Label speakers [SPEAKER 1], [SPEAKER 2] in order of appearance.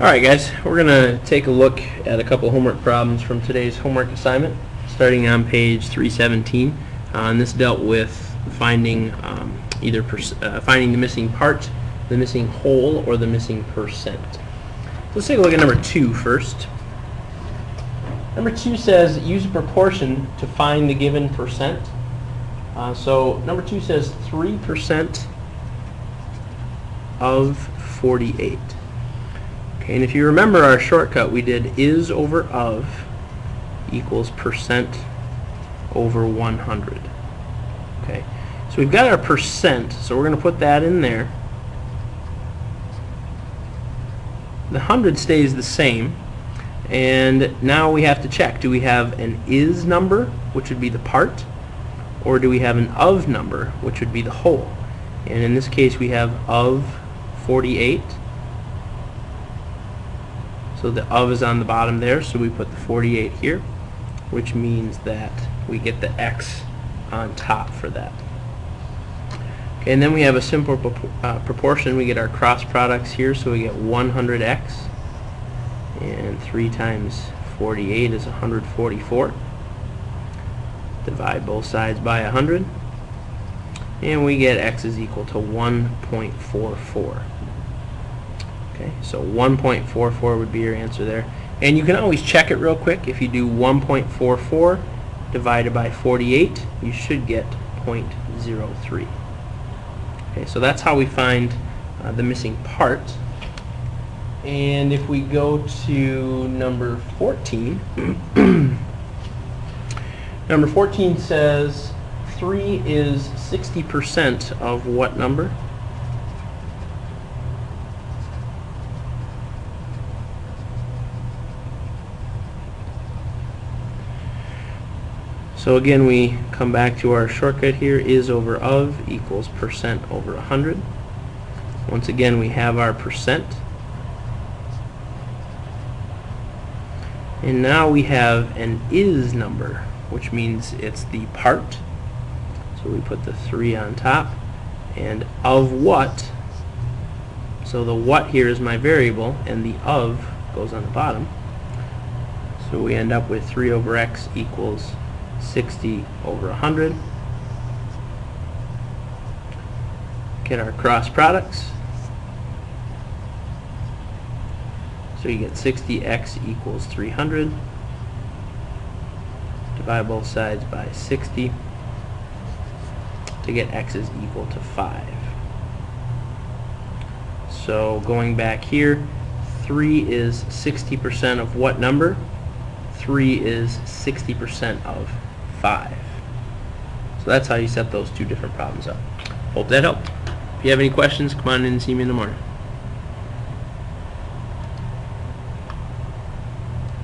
[SPEAKER 1] Alright guys, we're going to take a look at a couple homework problems from today's homework assignment, starting on page 317. And this dealt with finding finding the missing part, the missing whole, or the missing percent. Let's take a look at number 2 first. Number 2 says use a proportion to find the given percent. So number 2 says 3% of 48. Okay, and if you remember our shortcut, we did is over of equals percent over 100. Okay, so we've got our percent, so we're going to put that in there. The 100 stays the same, and now we have to check. Do we have an is number, which would be the part, or do we have an of number, which would be the whole? And in this case, we have of 48. So the of is on the bottom there, so we put the 48 here, which means that we get the x on top for that. Okay, and then we have a simple proportion. We get our cross products here, so we get 100x, and 3 times 48 is 144. Divide both sides by 100, and we get x is equal to 1.44. Okay, so 1.44 would be your answer there. And you can always check it real quick. If you do 1.44 divided by 48, you should get 0.03. Okay, so that's how we find the missing part. And if we go to number 14, number 14 says 3 is 60% of what number? So again, we come back to our shortcut here. Is over of equals percent over 100. Once again, we have our percent. And now we have an is number, which means it's the part. So we put the 3 on top. And of what? So the what here is my variable, and the of goes on the bottom. So we end up with 3 over x equals 60 over 100. Get our cross products. So you get 60x equals 300. Divide both sides by 60 to get x is equal to 5. So going back here, 3 is 60% of what number? 3 is 60% of 5. So that's how you set those two different problems up. Hope that helped. If you have any questions, come on in and see me in the morning.